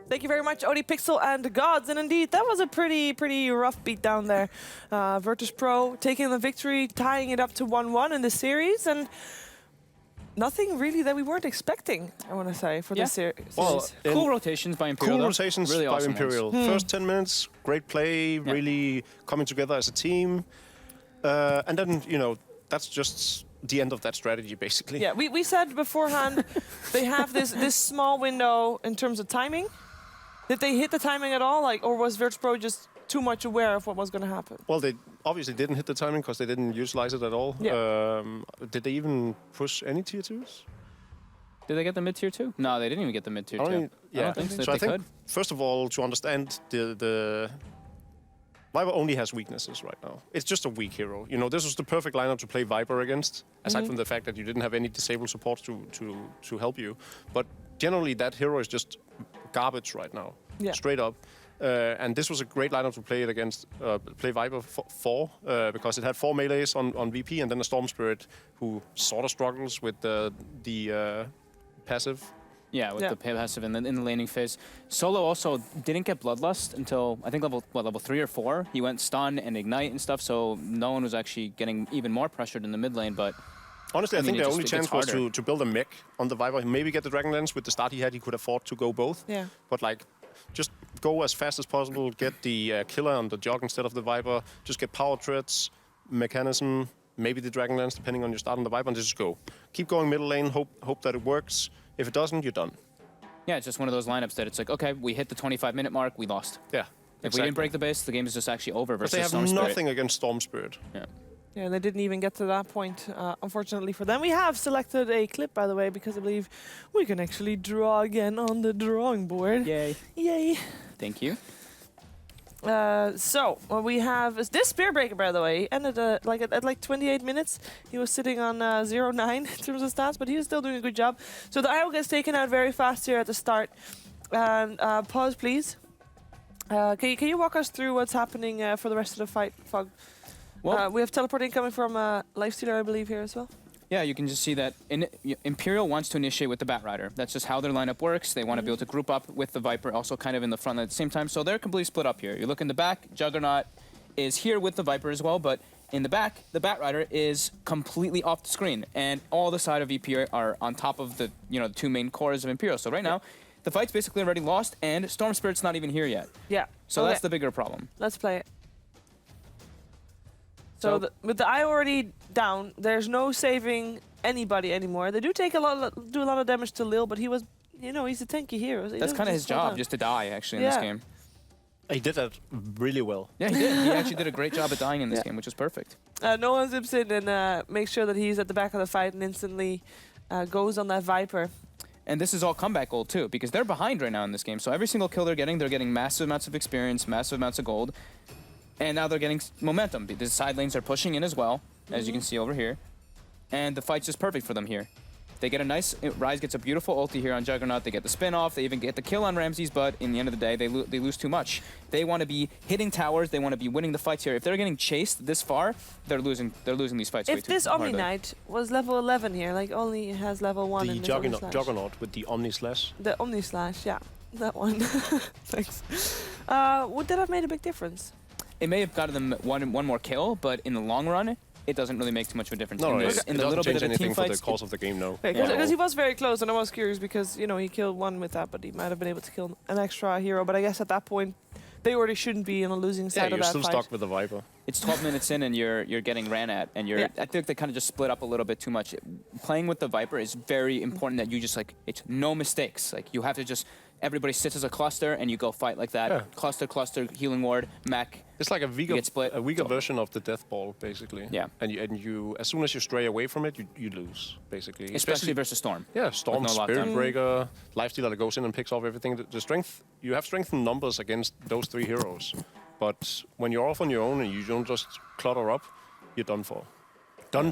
Thank you very much, ODPixel and the Gods. And indeed, that was a pretty rough beat down there. Virtus.pro taking the victory, tying it up to 1-1 in the series. And nothing really that we weren't expecting, I want to say, for this series. Well, cool rotations by Imperial. Cool rotations really by awesome Imperial. First 10 minutes, great play, really coming together as a team. And then, you know, that's just the end of that strategy, basically. Yeah, we said beforehand they have this small window in terms of timing. Did they hit the timing at all, like, or was Virtus.pro just too much aware of what was going to happen? Well, they obviously didn't hit the timing because they didn't utilize it at all. Yeah. Did they even push any tier 2s? Did they get the mid-tier 2? No, they didn't even get the mid-tier 2. Yeah. I don't think so. So I think, could. first of all, to understand the Viper only has weaknesses right now. It's just a weak hero. You know, this was the perfect lineup to play Viper against, aside from the fact that you didn't have any disabled support to help you. But generally, that hero is just garbage right now, straight up. And this was a great lineup to play it against, play Viper for, because it had 4 melees on VP and then a Storm Spirit who sort of struggles with the passive. Yeah, with the passive in the laning phase. Solo also didn't get Bloodlust until, I think, level 3 or 4. He went stun and ignite and stuff, so no one was actually getting even more pressured in the mid lane, but... Honestly, I think the only chance was to build a mech on the Viper. Maybe get the Dragon Lance. With the start he had, he could afford to go both. Yeah. But, like, just go as fast as possible, get the killer on the Jog instead of the Viper, just get power treads, mechanism, maybe the Dragon Lance, depending on your start on the Viper, and just go. Keep going middle lane, hope that it works. If it doesn't, you're done. Yeah, it's just one of those lineups that it's like, okay, we hit the 25-minute mark, we lost. Yeah, If we didn't break the base, the game is just actually over versus Storm Spirit. They have nothing against Storm Spirit. Yeah. Yeah, they didn't even get to that point, unfortunately for them. We have selected a clip, by the way, because I believe we can actually draw again on the drawing board. Yay. Yay. Thank you. So what we have is this Spear Breaker, by the way, ended at like 28 minutes. He was sitting on 0-9 in terms of stats, but he was still doing a good job. So the IO gets taken out very fast here at the start. And pause, please. Can you walk us through what's happening for the rest of the fight, Fog? Well, we have teleporting coming from Lifestealer, I believe, here as well. Yeah, you can just see that Imperial wants to initiate with the Batrider. That's just how their lineup works. They want to be able to group up with the Viper, also kind of in the front at the same time. So they're completely split up here. You look in the back, Juggernaut is here with the Viper as well, but in the back, the Batrider is completely off the screen, and all the side of VP are on top of the the 2 main cores of Imperial. So right now, the fight's basically already lost, and Storm Spirit's not even here yet. Yeah. So that's the bigger problem. Let's play it. So with the eye already down, there's no saving anybody anymore. They do take a lot of damage to Lil, but he was, he's a tanky hero. So that's kind of his job, just to die actually in this game. He did that really well. Yeah, he did. He actually did a great job at dying in this game, which is perfect. No one zips in and makes sure that he's at the back of the fight and instantly goes on that Viper. And this is all comeback gold too, because they're behind right now in this game. So every single kill they're getting massive amounts of experience, massive amounts of gold. And now they're getting momentum. The side lanes are pushing in as well, as you can see over here. And the fight's just perfect for them here. They get a nice... Ryze gets a beautiful ulti here on Juggernaut. They get the spin-off. They even get the kill on Ramses, but in the end of the day, they lose too much. They want to be hitting towers. They want to be winning the fights here. If they're getting chased this far, they're losing these fights. If this Omni Knight was level 11 here, like only has level 1 in the Juggernaut with the Omni Slash. The Omni Slash, yeah. That one. Thanks. Would that have made a big difference? It may have gotten them one more kill, but in the long run, it doesn't really make too much of a difference. No, in the little bit of the team for fights, the course of the game, no. Because he was very close, and I was curious because, he killed one with that, but he might have been able to kill an extra hero. But I guess at that point, they already shouldn't be on the losing side of that fight. you're still stuck with the Viper. It's 12 minutes in, and you're getting ran at, and I think they kind of just split up a little bit too much. Playing with the Viper is very important that you just, it's no mistakes. Like, you have to just... Everybody sits as a cluster, and you go fight like that. Yeah. Cluster, healing ward, mech. It's like a weaker version of the death ball, basically. Yeah. And you, as soon as you stray away from it, you lose, basically. Especially versus Storm. Yeah, Storm, Spirit Breaker, Lifestealer that goes in and picks off everything. The strength, you have strength in numbers against those 3 heroes. But when you're off on your own and you don't just clutter up, you're done for. By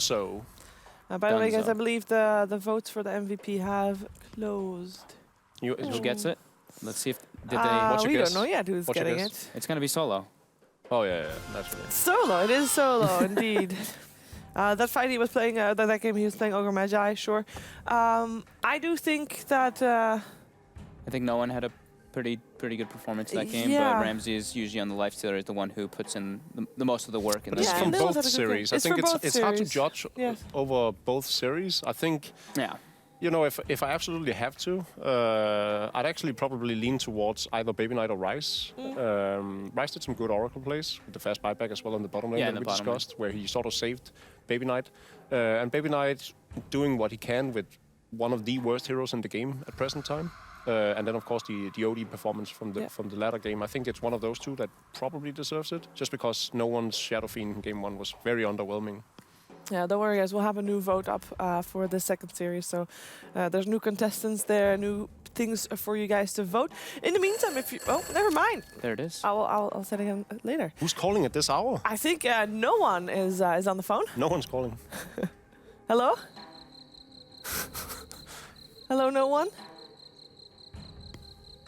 the way, guys, I believe the votes for the MVP have closed. Who gets it? Let's see if Did they? What's your We guess? don't know yet who's What's your getting guess? it. It's gonna be solo. Oh yeah, that's right. Solo, it is solo indeed. That fight he was playing, that game he was playing Ogre Magi, sure. I do think that. I think no one had a pretty good performance that game, Yeah. but Ramsey is usually on the lifestealer, is the one who puts in the most of the work. But it's Yeah, from and Nils both had a good game. series. I It's think for both it's hard to series. judge Yes. over both series. I think, Yeah. you know, if I absolutely have to, I'd actually probably lean towards either Baby Knight or Rice. Rice did some good Oracle plays with the fast buyback as well on the bottom lane Yeah, that in we the bottom lane. discussed, where he sort of saved Baby Knight. And Baby Knight doing what he can with one of the worst heroes in the game at present time. And then, of course, the OD performance from the latter game. I think it's one of those two that probably deserves it, just because no one's Shadow Fiend in game one was very underwhelming. Yeah, don't worry, guys. We'll have a new vote up for the second series. So there's new contestants there, new things for you guys to vote. In the meantime, if you... Oh, never mind. There it is. I'll say it again later. Who's calling at this hour? I think no one is on the phone. No one's calling. Hello? Hello, no one?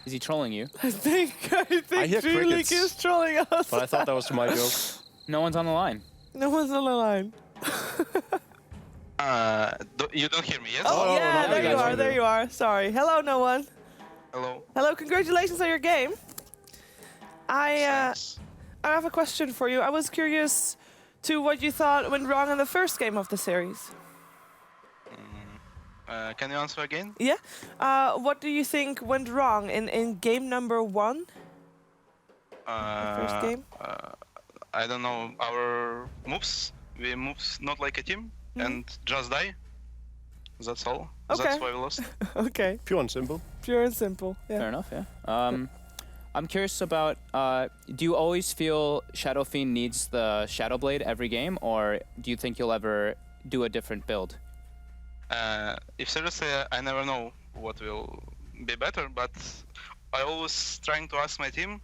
Is he trolling you? I think I hear DreamLeague crickets. is trolling us. But I thought that was my joke. No one's on the line. No one's on the line. You don't hear me, yes? Oh, no, yeah, now there you you guys are, are there there. you are. Sorry. Hello, no one. Hello. Hello, congratulations on your game. I Thanks. have a question for you. I was curious to what you thought went wrong in the first game of the series. Can you answer again? Yeah? What do you think went wrong in game number 1? The first game? I don't know. Our moves. We moves not like a team and just die. That's all. Okay. That's why we lost. Okay, Pure and simple. pure and simple. Yeah. Fair enough, yeah. I'm curious about, do you always feel Shadow Fiend needs the Shadow Blade every game, or do you think you'll ever do a different build? If seriously, I never know what will be better, but I always trying to ask my team.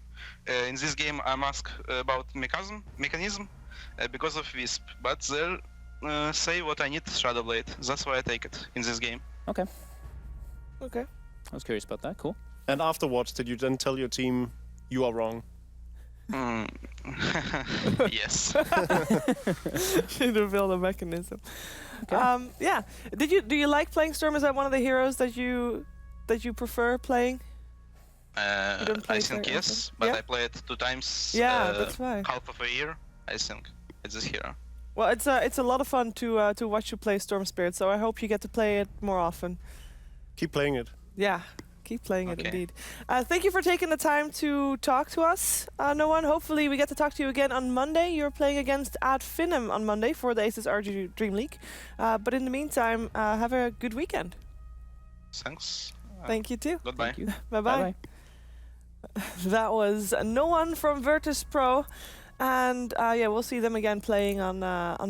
In this game, I'm asked about mechanism because of Wisp, but they say what I need Shadow Blade. That's why I take it in this game. Okay. Okay. I was curious about that. Cool. And afterwards, did you then tell your team you are wrong? Yes. Should have built a mechanism. Okay. Yeah. Do you like playing Storm? Is that one of the heroes that you prefer playing? don't play I it think very yes, often. but Yeah? I played 2 times. Yeah, that's why. Half of a year, I think. It's this hero. Well, it's a lot of fun to watch you play Storm Spirit. So I hope you get to play it more often. Keep playing it. Yeah. Keep playing it, Okay. indeed. Thank you for taking the time to talk to us, no one. Hopefully we get to talk to you again on Monday. You're playing against Finham on Monday for the ASUS ROG Dream League. But in the meantime, have a good weekend. Thanks. Thank you too. Goodbye. Thank you. Bye-bye. Bye-bye. That was no one from Virtus Pro. And yeah, we'll see them again playing on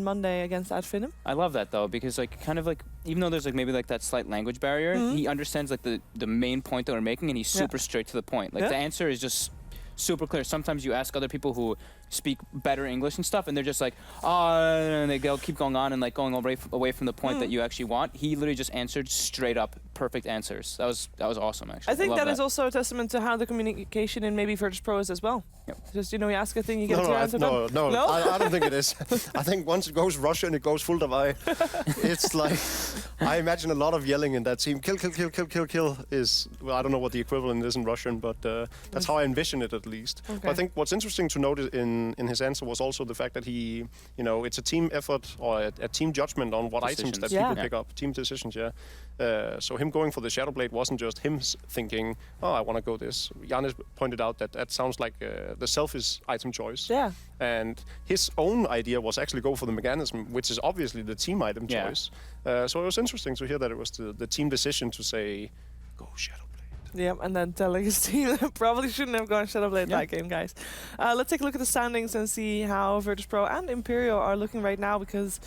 Monday against Finham. I love that though, because like kind of like even though there's like maybe like that slight language barrier, he understands like the main point that we're making, and he's super straight to the point. Like Yeah. the answer is just super clear. Sometimes you ask other people who speak better English and stuff, and they're just like, and they'll keep going on and like going away from the point that you actually want. He literally just answered straight up, perfect answers. That was awesome actually. I think love that is also a testament to how the communication in maybe Virtus Pro is as well. Yep. Just, you ask a thing, you get No, your answer done. no, No? I don't think it is. I think once it goes Russian, it goes full Davai. It's like, I imagine a lot of yelling in that team. Kill, kill, kill, kill, kill, kill is, well, I don't know what the equivalent is in Russian, but that's how I envision it at least. Okay. But I think what's interesting to note in his answer was also the fact that he, it's a team effort or a team judgment on what items that Decisions. people Yeah. pick up. Team decisions, yeah. So him going for the Shadow Blade wasn't just him thinking, oh, I want to go this. Giannis pointed out that sounds like the selfish item choice. Yeah. And his own idea was actually go for the mechanism, which is obviously the team item Yeah. choice. So it was interesting to hear that it was the team decision to say, go Shadow Blade. Yeah, and then telling his team probably shouldn't have gone Shadow Blade Yeah. that game, guys. Let's take a look at the standings and see how Virtus Pro and Imperial are looking right now, because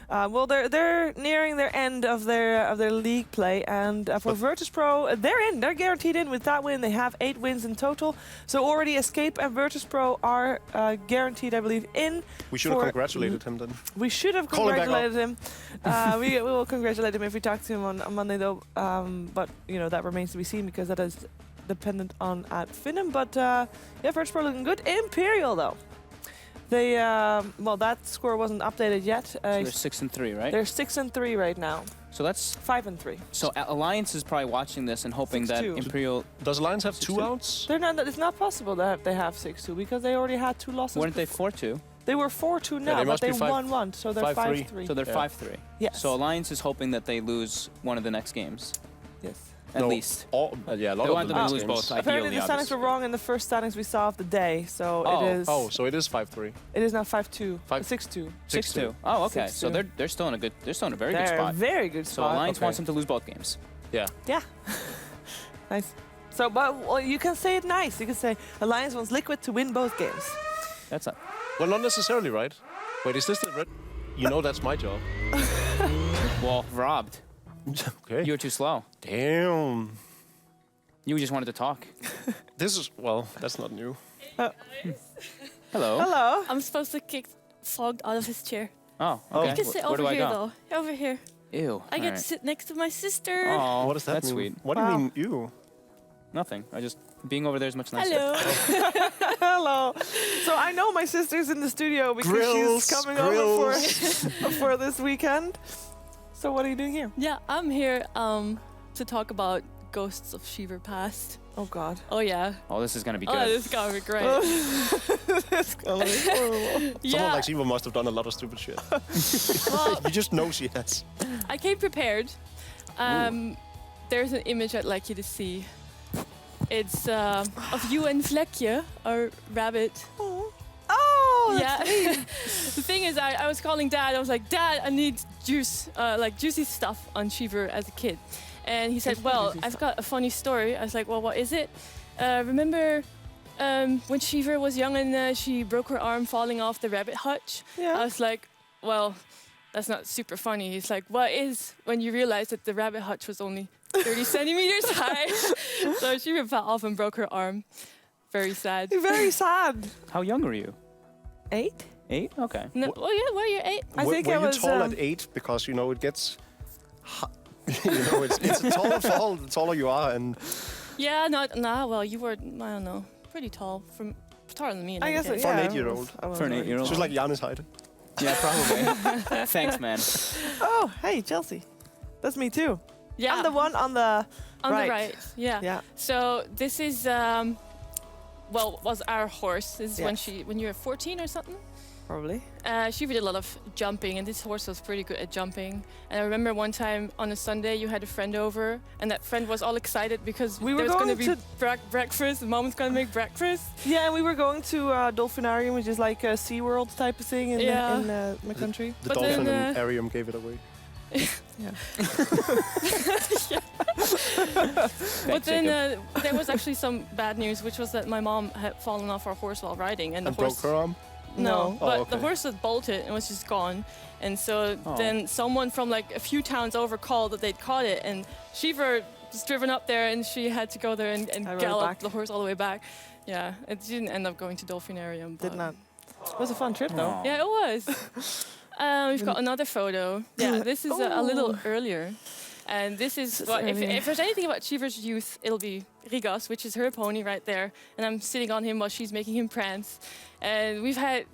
well, they're nearing their end of their league play, and for Virtus Pro, they're guaranteed in with that win. They have 8 wins in total, so already Escape and Virtus Pro are guaranteed, I believe, in. We should have for- congratulated him then. We should have Call him back congratulated him. We will congratulate him if we talk to him on Monday, though. But that remains to be seen, because dependent on at Finland. But yeah, Virtus Pro looking good. Imperial though. They well, that score wasn't updated yet. So they're 6-3, right? They're 6-3 right now. So that's 5-3. so Alliance is probably watching this and hoping that 6-2. Imperial. Does Alliance have 2 6-2? outs? They're not. It's not possible that they have 6-2 because they already had 2 losses. Weren't they before. 4-2? They were 4-2 now, they but must they be won 1, so they're 5-3. 5-3. So they're Yeah. 5-3. Yes. So Alliance is hoping that they lose one of the next games, yes. at No, least. Yeah, a lot They of want the them to next lose games. both. Apparently Ideally, the standings were obviously. wrong in the first standings we saw of the day, so Oh. it is. Oh, so it is 5-3. It is now 5-2. 5-2. 6-2. 6-2. Oh, okay. So 6-2. they're still in a good. They're still in a very good They're spot. very good So spot. Alliance Okay. wants them to lose both games. Yeah. Yeah. Nice. So, but well, you can say it nice. You can say Alliance wants Liquid to win both games. That's not. Well, not necessarily, right? Wait, is this the red? You know that's my job. Well, robbed. Okay. You were too slow. Damn. You just wanted to talk. This is, well, that's not new. Hello. Hello. I'm supposed to kick Fogged out of his chair. Oh, Oh. okay. You can sit Where do over I here, go? though. Over here. Ew. I get to sit next to my sister. Oh, What does that that's mean? sweet. What do Wow. you mean, you? Nothing. I just being over there is much nicer. Hello. Hello. So I know my sister's in the studio because Grills, she's coming over for this weekend. So what are you doing here? Yeah, I'm here to talk about Ghosts of Shiver Past. Oh God. Oh, yeah. Oh, this is gonna be Oh, good. this is gonna be great. It's gonna be horrible. Someone Yeah, like Shiva must have done a lot of stupid shit. well, You just know she has. I came prepared. There's an image I'd like you to see. It's of you and Vlekje, our rabbit. Oh, that's Yeah. The thing is, I was calling Dad. I was like, Dad, I need juice, like juicy stuff on Shiver as a kid. And he said, well, Juicy I've stuff. got a funny story. I was like, well, what is it? Remember when Shiver was young and she broke her arm falling off the rabbit hutch? Yeah. I was like, well, that's not super funny. He's like, what is when you realize that the rabbit hutch was only 30 centimeters high? So Shiver fell off and broke her arm. Very sad. Very sad. How young are you? 8? 8? Okay. No, well, yeah, well, you're 8. I think were I you was, tall at 8 because you know it gets. You know, it's a taller fall the taller you are, and Yeah, no, well, you were, I don't know, pretty tall, taller than me. in I any guess case. For an yeah, 8-year-old. I was For an right. 8-year-old. she was like Giannis height. Yeah, probably. Thanks, man. Oh, hey, Chelsea. That's me too. Yeah, I'm the one on the on right. the right. Yeah. Yeah. So this is, well, was our horse. This is Yes. when you were 14 or something. Probably. She did a lot of jumping, and this horse was pretty good at jumping. And I remember one time on a Sunday, you had a friend over, and that friend was all excited because We were there was going to going be breakfast. Mom was going to make breakfast. Yeah, and we were going to Dolphinarium, which is like a SeaWorld type of thing in, Yeah. in my country. The But dolphin then, and Arium gave it away. Yeah. But then there was actually some bad news, which was that my mom had fallen off her horse while riding, and the And broke horse. her arm. No, Oh, but okay. the horse was bolted and was just gone. And so Oh. then someone from like a few towns over called that they'd caught it, and Shiver was driven up there, and she had to go there and I rode back. gallop the horse all the way back. Yeah, it didn't end up going to Dolphinarium. But Did not. It was a fun trip though. Aw. Yeah, it was. We've got another photo. Yeah, this is a little earlier. And this is, This is well, earlier. if there's anything about Shiver's youth, it'll be Rigas, which is her pony right there. And I'm sitting on him while she's making him prance. And we've had,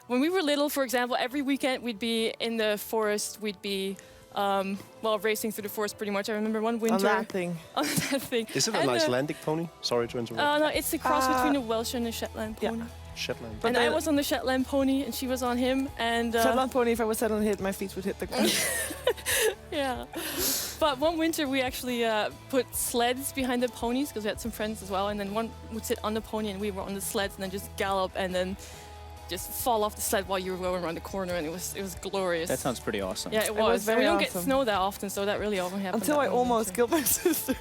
when we were little, for example, every weekend we'd be in the forest, we'd be, well, racing through the forest pretty much. I remember one On winter that thing. on that thing. Is it a And, Icelandic pony? Sorry to interrupt. No, it's a cross Uh, between a Welsh and a Shetland yeah. pony. Shetland. But And I then- was on the Shetland pony, and she was on him. And Shetland pony, if I was sat on it, my feet would hit the ground. yeah. But one winter we actually put sleds behind the ponies because we had some friends as well, and then one would sit on the pony and we were on the sleds and then just gallop and then just fall off the sled while you were going around the corner, and it was glorious. That sounds pretty awesome. yeah, it was was. very We don't awesome. get snow that often, so that really only happened. Until that I one almost winter. killed my sister.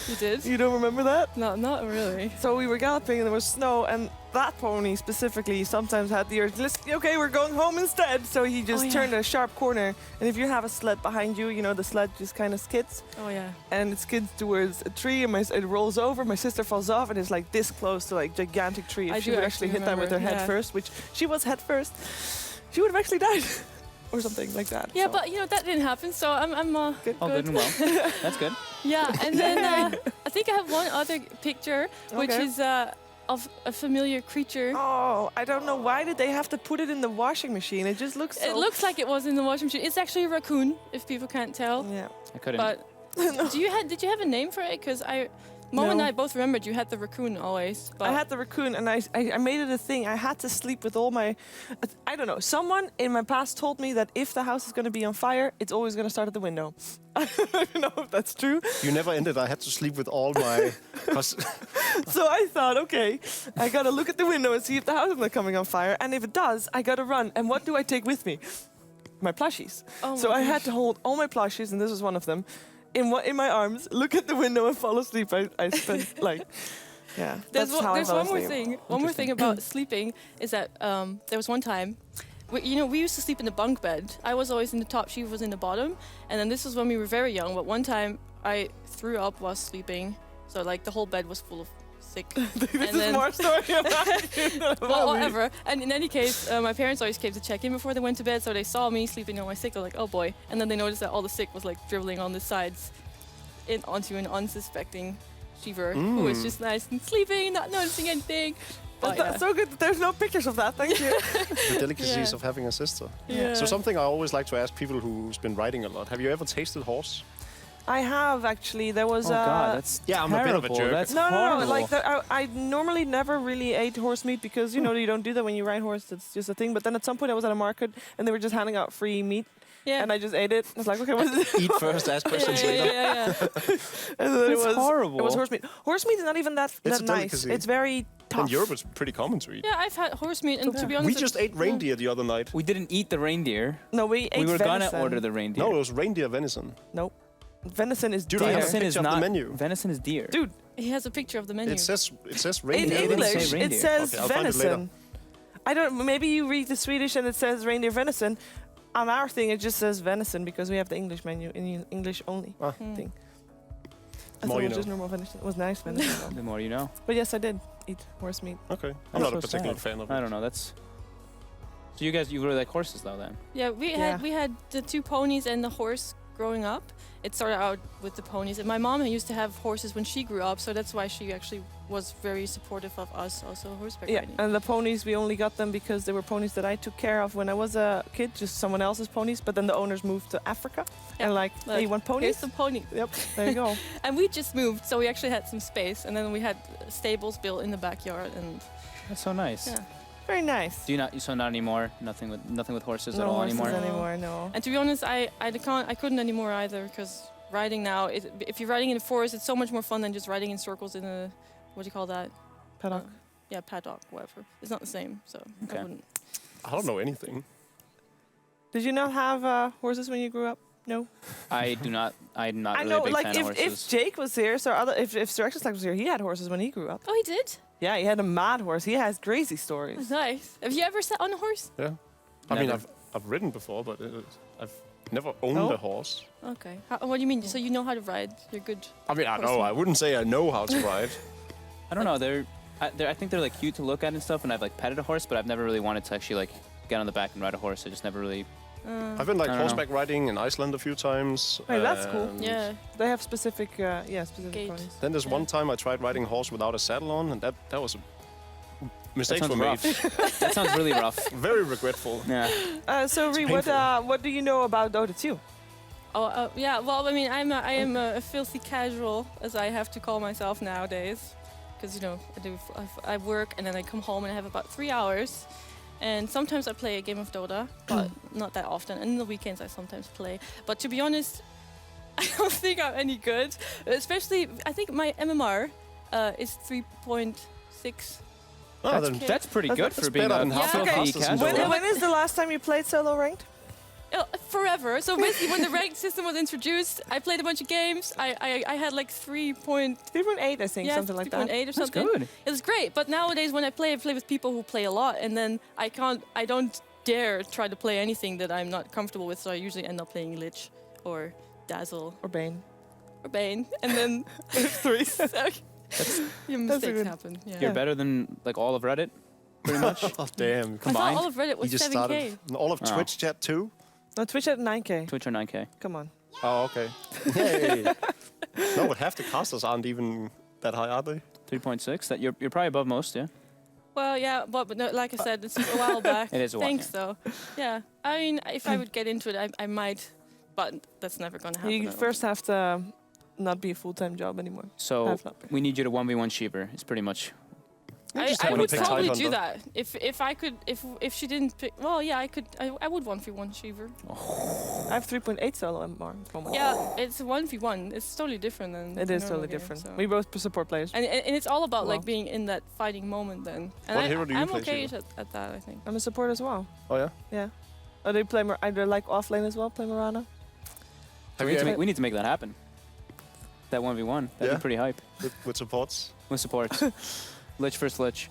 You did? You don't remember that? No, not really. So we were galloping and there was snow, and that pony specifically sometimes had the urge, okay, we're going home instead. So he just Oh, yeah. turned a sharp corner, and if you have a sled behind you, you know, the sled just kind of skids, Oh yeah. and it skids towards a tree, and it rolls over, my sister falls off, and it's like this close to like gigantic tree. If I she do would actually actually hit that with her remember, head yeah. first, which she was head first, she would have actually died. Or something like that. Yeah, so. but you know that didn't happen, so I'm Good. All good and well. That's good. Yeah, and then I think I have one other picture, which Okay. is of a familiar creature. Oh, I don't know why did they have to put it in the washing machine. It just looks so... It looks like it was in the washing machine. It's actually a raccoon, if people can't tell. Yeah. I couldn't. But did you have a name for it? Because Mo and No. I both remembered you had the raccoon always. But I had the raccoon, and I made it a thing. I had to sleep with all my... I don't know. Someone in my past told me that if the house is going to be on fire, it's always going to start at the window. I don't know if that's true. You never ended. I had to sleep with all my... So I thought, okay, I got to look at the window and see if the house is not coming on fire. And if it does, I got to run. And what do I take with me? My plushies. Oh So my I had gosh. to hold all my plushies, and this was one of them, in my arms, look at the window and fall asleep. I spent like... Yeah, There's that's how I there's fell one more asleep. thing. One more thing about sleeping is that there was one time, we used to sleep in the bunk bed. I was always in the top, she was in the bottom, and then this was when we were very young. But one time I threw up while sleeping, so like the whole bed was full of sick. This is more story about Well, whatever. And in any case, my parents always came to check in before they went to bed, so they saw me sleeping on my sick. They're like, "Oh boy!" And then they noticed that all the sick was like dribbling on the sides, onto an unsuspecting Shiver who was just nice and sleeping, not noticing anything. But That's so good that there's no pictures of that. Thank you. The delicacies Yeah. of having a sister. Yeah. So something I always like to ask people who's been riding a lot. Have you ever tasted horse? I have actually. There was Oh God, that's Yeah, I'm a bit of a terrible. jerk. That's no. horrible. Like I normally never really ate horse meat because you don't do that when you ride horse. It's just a thing. But then at some point I was at a market and they were just handing out free meat, Yeah. and I just ate it. I was like, okay, what is it? Eat first, ask questions yeah, later. And then That's horrible. It was horse meat. Horse meat is not even that It's a nice. delicacy. It's very tough. In Europe, it's pretty common to eat. Yeah, I've had horse meat, and to be honest, We just ate reindeer the other night. We didn't eat the reindeer. No, we ate We were venison. gonna order the reindeer. No, it was reindeer venison. Nope. Venison is Dude, I deer. have a venison is picture of the not menu. Venison is deer. Dude, he has a picture of the menu. It says in reindeer. didn't say English it reindeer. says Okay, I'll find it later. venison. I don't. Maybe you read the Swedish and it says reindeer venison. On our thing, it just says venison because we have the English menu in English only Ah. thing. I More thought it you was just know. normal venison. It was nice venison. though. The more you know. But yes, I did eat horse meat. Okay. I'm That's not so a particular sad. fan of it. I don't know. That's. So you guys, you really like horses though, then? Yeah, Yeah. we had the 2 ponies and the horse growing up. It started out with the ponies, and my mom used to have horses when she grew up, so that's why she actually was very supportive of us also horseback Yeah, riding. and the ponies, we only got them because they were ponies that I took care of when I was a kid, just someone else's ponies. But then the owners moved to Africa, Yeah, and like, hey, you want Here's ponies? some pony. Yep, there you go. And we just moved, so we actually had some space, and then we had stables built in the backyard, and That's so nice. yeah. Very nice. Do you not? So not anymore. Nothing with horses No at all horses anymore. anymore. No. And to be honest, I couldn't anymore either, because riding now, if you're riding in the forest, it's so much more fun than just riding in circles in a, what do you call that? Paddock. Yeah, paddock, whatever. It's not the same, so Okay. I wouldn't. I don't know anything. Did you not have horses when you grew up? No. I do not. I'm not I really know, a big like fan of if horses. Jake was here, so if Sir Exercise was here, he had horses when he grew up. Oh, he did? Yeah, he had a mad horse. He has crazy That's stories. nice. Have you ever sat on a horse? Yeah. I mean, Never. I've ridden before, but I've never owned No? a horse. Okay. What do you mean? So you know how to ride? You're good. I mean, I know. Horseman. I wouldn't say I know how to ride. I don't know. I think they're like cute to look at and stuff, and I've like petted a horse, but I've never really wanted to actually like get on the back and ride a horse. I just never really. I've been like I don't know. horseback riding in Iceland a few times. Hey, that's cool. and Yeah. They have specific, specific Gait. ponies. Then there's Yeah. one time I tried riding a horse without a saddle on, and that was a That mistakes sounds were made. rough. That sounds really rough. Very regretful. Yeah. So, Ree, painful. what do you know about Dota 2? Oh, yeah. Well, I mean, I am a filthy casual, as I have to call myself nowadays, because I work and then I come home and I have about 3 hours, and sometimes I play a game of Dota, but not that often. And in the weekends I sometimes play. But to be honest, I don't think I'm any good. Especially, I think my MMR is 3.6. Oh, then That's pretty good that's for being better a than half the filthy casters in casual. Dota. When is the last time you played solo ranked? Forever. So basically, when the ranked system was introduced, I played a bunch of games. I had like 3.8, I think, something like that. 3.8 or That's something. good. It was great, but nowadays when I play with people who play a lot, and then I don't dare try to play anything that I'm not comfortable with, so I usually end up playing Lich or Dazzle Or Bane. or Bane, and then Three. mistakes good. happen. Yeah. You're better than like all of Reddit, pretty much. Oh, damn. I combined. thought all of Reddit You was just 7K. started. All of Oh. Twitch chat too? No, Twitch at 9K. Twitch or 9K. Come on. Oh, okay. Hey. No, but half the casters aren't even that high, are they? 3.6. That you're probably above most, yeah. Well, yeah, but no, like I said, it's a while back. It is a while, Thanks, though. Yeah, I mean, if I would get into it, I might, but that's never gonna happen. You first have to not be a full-time job anymore. So Have not been. we need you to 1v1 Sheever. It's pretty much. I wanna would pick probably Tidehunter. do that if I could. If she didn't pick, well, yeah, I could. I would 1v1 Sheever. I have 3.8 solo MMR. Yeah, it's 1v1. It's totally different than. It a is normal totally game, different. so. We both support players. And it's all about Well. like being in that fighting moment then. And What hero do you I'm play, okay Sheever? at that, I think. I'm a support as well. Oh yeah. Yeah. Oh, they play either like offlane as well, play Morana. So we need to make that happen. That 1v1. That'd Yeah. be pretty hype. With supports. With support. Lich versus Lich.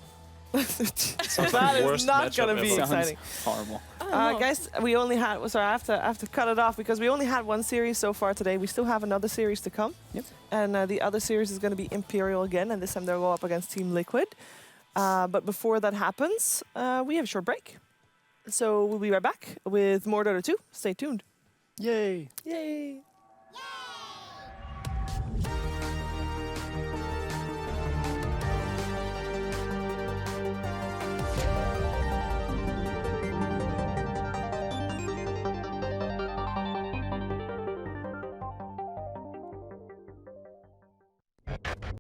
That is worst not matchup gonna be ever. exciting. Horrible. Guys, we only had. Sorry, I have to cut it off because we only had one series so far today. We still have another series to come. Yep. And the other series is going to be Imperial again, and this time they'll go up against Team Liquid. But before that happens, we have a short break. So we'll be right back with more Dota 2. Stay tuned. Yay. Yay.